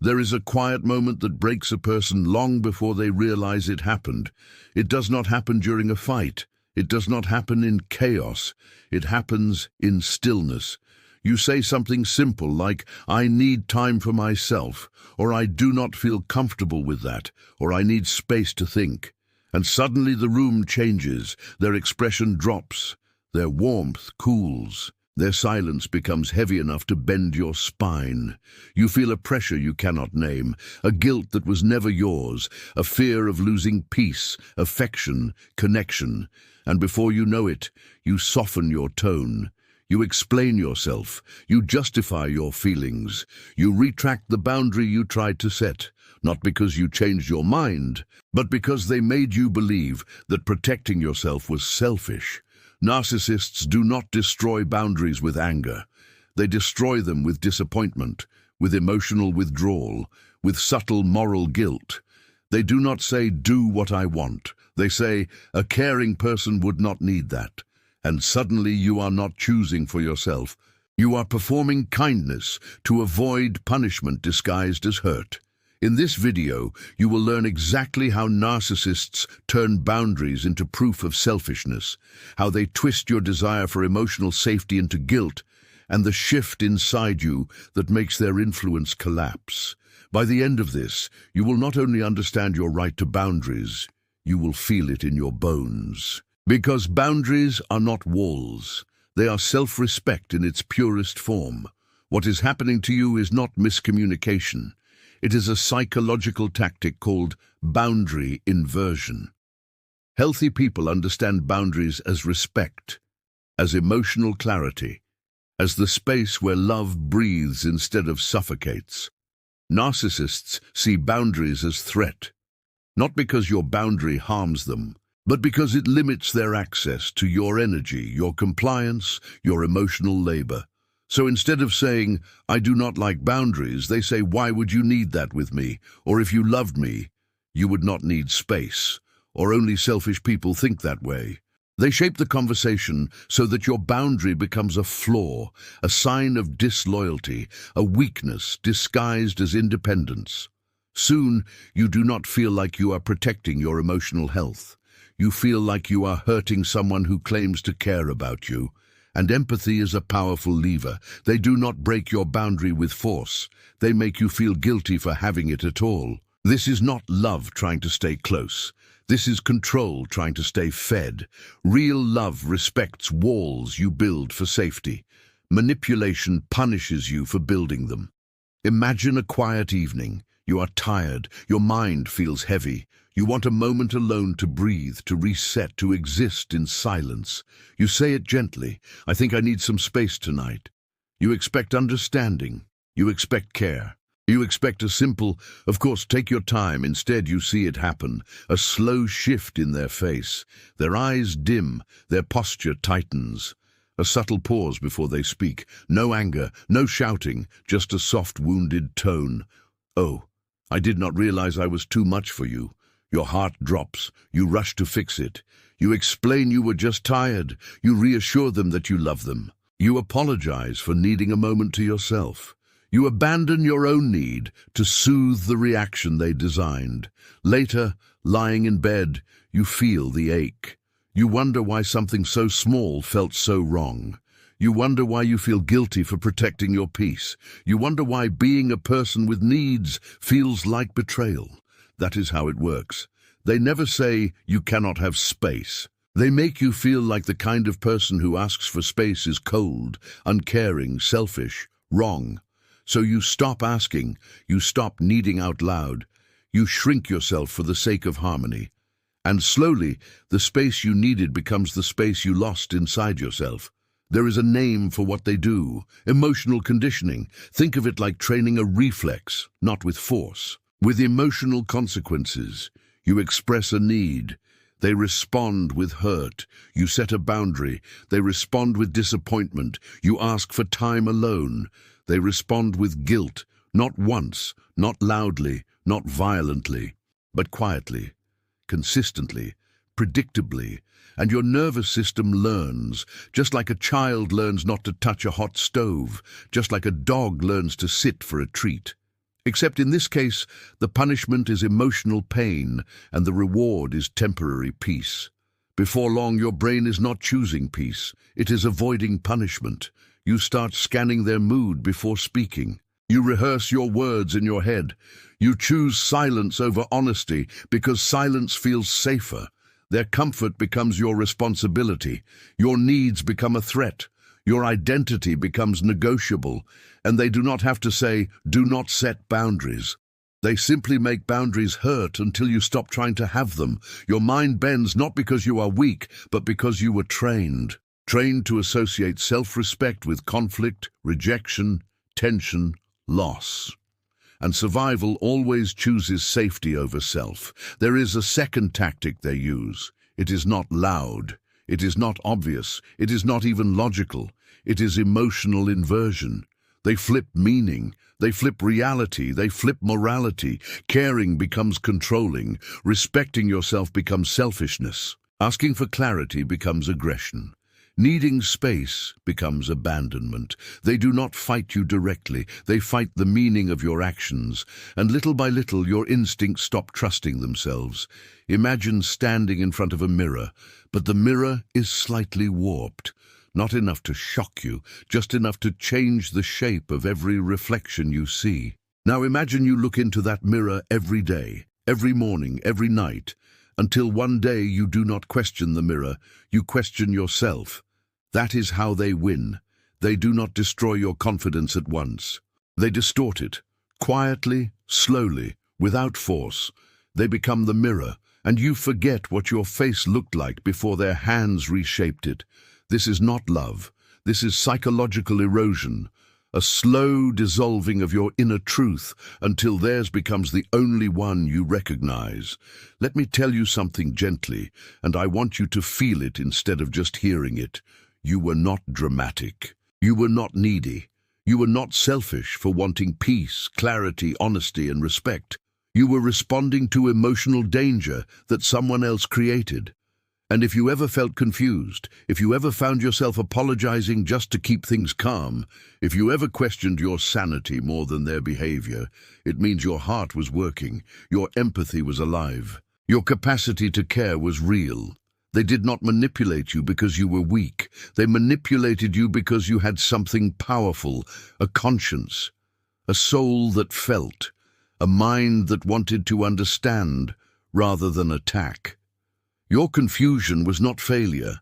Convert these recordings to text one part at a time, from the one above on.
There is a quiet moment that breaks a person long before they realize it happened. It does not happen during a fight. It does not happen in chaos. It happens in stillness. You say something simple like, "I need time for myself," or "I do not feel comfortable with that," or "I need space to think." And suddenly the room changes, their expression drops, their warmth cools. Their silence becomes heavy enough to bend your spine. You feel a pressure you cannot name, a guilt that was never yours, a fear of losing peace, affection, connection. And before you know it, you soften your tone. You explain yourself. You justify your feelings. You retract the boundary you tried to set, not because you changed your mind, but because they made you believe that protecting yourself was selfish. Narcissists do not destroy boundaries with anger. They destroy them with disappointment, with emotional withdrawal, with subtle moral guilt. They do not say, "Do what I want." They say, "A caring person would not need that." And suddenly you are not choosing for yourself. You are performing kindness to avoid punishment disguised as hurt. In this video, you will learn exactly how narcissists turn boundaries into proof of selfishness, how they twist your desire for emotional safety into guilt, and the shift inside you that makes their influence collapse. By the end of this, you will not only understand your right to boundaries, you will feel it in your bones. Because boundaries are not walls. They are self-respect in its purest form. What is happening to you is not miscommunication. It is a psychological tactic called boundary inversion. Healthy people understand boundaries as respect, as emotional clarity, as the space where love breathes instead of suffocates. Narcissists see boundaries as threat, not because your boundary harms them, but because it limits their access to your energy, your compliance, your emotional labor. So instead of saying, "I do not like boundaries," they say, "Why would you need that with me?" Or, "If you loved me, you would not need space." Or, "Only selfish people think that way." They shape the conversation so that your boundary becomes a flaw, a sign of disloyalty, a weakness disguised as independence. Soon, you do not feel like you are protecting your emotional health. You feel like you are hurting someone who claims to care about you. And empathy is a powerful lever. They do not break your boundary with force. They make you feel guilty for having it at all. This is not love trying to stay close. This is control trying to stay fed. Real love respects walls you build for safety. Manipulation punishes you for building them. Imagine a quiet evening. You are tired. Your mind feels heavy. You want a moment alone to breathe, to reset, to exist in silence. You say it gently, "I think I need some space tonight." You expect understanding. You expect care. You expect a simple, "Of course, take your time." Instead, you see it happen, a slow shift in their face. Their eyes dim, their posture tightens. A subtle pause before they speak. No anger, no shouting, just a soft, wounded tone. "Oh, I did not realize I was too much for you." Your heart drops. You rush to fix it. You explain you were just tired. You reassure them that you love them. You apologize for needing a moment to yourself. You abandon your own need to soothe the reaction they designed. Later, lying in bed, you feel the ache. You wonder why something so small felt so wrong. You wonder why you feel guilty for protecting your peace. You wonder why being a person with needs feels like betrayal. That is how it works. They never say, "You cannot have space." They make you feel like the kind of person who asks for space is cold, uncaring, selfish, wrong. So you stop asking, you stop needing out loud, you shrink yourself for the sake of harmony. And slowly, the space you needed becomes the space you lost inside yourself. There is a name for what they do: emotional conditioning. Think of it like training a reflex, not with force. With emotional consequences. You express a need. They respond with hurt. You set a boundary. They respond with disappointment. You ask for time alone. They respond with guilt. Not once, not loudly, not violently, but quietly, consistently, predictably. And your nervous system learns, just like a child learns not to touch a hot stove, just like a dog learns to sit for a treat. Except in this case, the punishment is emotional pain and the reward is temporary peace. Before long, your brain is not choosing peace. It is avoiding punishment. You start scanning their mood before speaking. You rehearse your words in your head. You choose silence over honesty because silence feels safer. Their comfort becomes your responsibility. Your needs become a threat. Your identity becomes negotiable. And they do not have to say, "Do not set boundaries." They simply make boundaries hurt until you stop trying to have them. Your mind bends not because you are weak, but because you were trained. Trained to associate self-respect with conflict, rejection, tension, loss. And survival always chooses safety over self. There is a second tactic they use. It is not loud. It is not obvious. It is not even logical. It is emotional inversion. They flip meaning. They flip reality. They flip morality. Caring becomes controlling. Respecting yourself becomes selfishness. Asking for clarity becomes aggression. Needing space becomes abandonment. They do not fight you directly. They fight the meaning of your actions. And little by little, your instincts stop trusting themselves. Imagine standing in front of a mirror, but the mirror is slightly warped. Not enough to shock you, just enough to change the shape of every reflection you see. Now imagine you look into that mirror every day, every morning, every night, until one day you do not question the mirror, you question yourself. That is how they win. They do not destroy your confidence at once. They distort it, quietly, slowly, without force. They become the mirror, and you forget what your face looked like before their hands reshaped it. This is not love. This is psychological erosion, a slow dissolving of your inner truth until theirs becomes the only one you recognize. Let me tell you something gently, and I want you to feel it instead of just hearing it. You were not dramatic. You were not needy. You were not selfish for wanting peace, clarity, honesty, and respect. You were responding to emotional danger that someone else created. And if you ever felt confused, if you ever found yourself apologizing just to keep things calm, if you ever questioned your sanity more than their behavior, it means your heart was working, your empathy was alive, your capacity to care was real. They did not manipulate you because you were weak. They manipulated you because you had something powerful, a conscience, a soul that felt, a mind that wanted to understand rather than attack. Your confusion was not failure.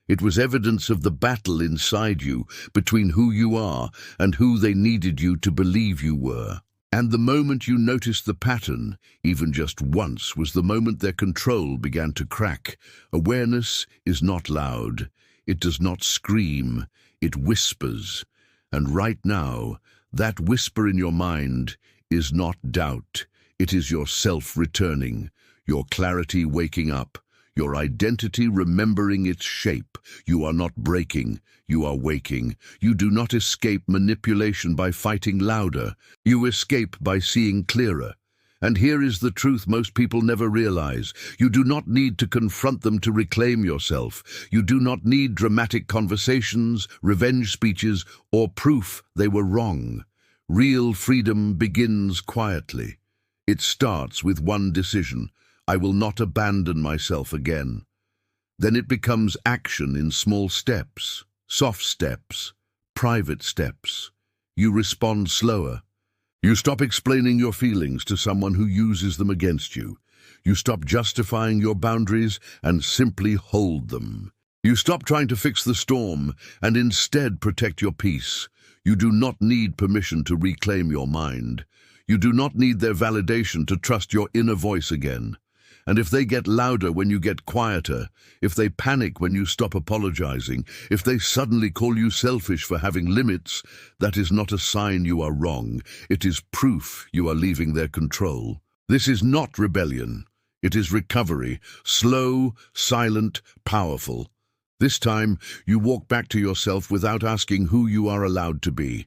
It was evidence of the battle inside you between who you are and who they needed you to believe you were. And the moment you noticed the pattern, even just once, was the moment their control began to crack. Awareness is not loud. It does not scream. It whispers. And right now, that whisper in your mind is not doubt. It is yourself returning, your clarity waking up, your identity remembering its shape. You are not breaking, you are waking. You do not escape manipulation by fighting louder. You escape by seeing clearer. And here is the truth most people never realize. You do not need to confront them to reclaim yourself. You do not need dramatic conversations, revenge speeches, or proof they were wrong. Real freedom begins quietly. It starts with one decision. I will not abandon myself again. Then it becomes action in small steps, soft steps, private steps. You respond slower. You stop explaining your feelings to someone who uses them against you. You stop justifying your boundaries and simply hold them. You stop trying to fix the storm and instead protect your peace. You do not need permission to reclaim your mind. You do not need their validation to trust your inner voice again. And if they get louder when you get quieter, if they panic when you stop apologizing, if they suddenly call you selfish for having limits, that is not a sign you are wrong. It is proof you are leaving their control. This is not rebellion. It is recovery, slow, silent, powerful. This time, you walk back to yourself without asking who you are allowed to be.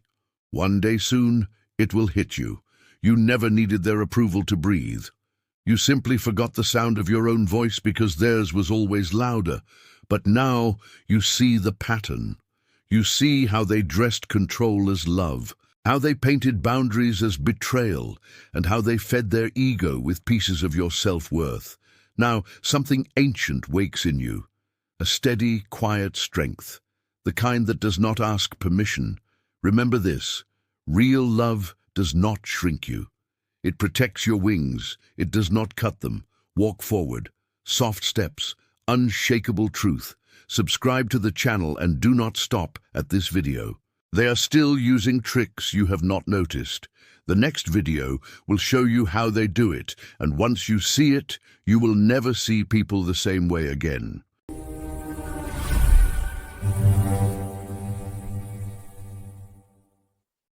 One day soon, it will hit you. You never needed their approval to breathe. You simply forgot the sound of your own voice because theirs was always louder. But now you see the pattern. You see how they dressed control as love. how they painted boundaries as betrayal, and how they fed their ego with pieces of your self-worth. Now, something ancient wakes in you, a steady, quiet strength, the kind that does not ask permission. Remember this: real love does not shrink you. It protects your wings, it does not cut them. Walk forward, soft steps, unshakable truth. Subscribe to the channel and do not stop at this video. They are still using tricks you have not noticed. The next video will show you how they do it, and once you see it, you will never see people the same way again.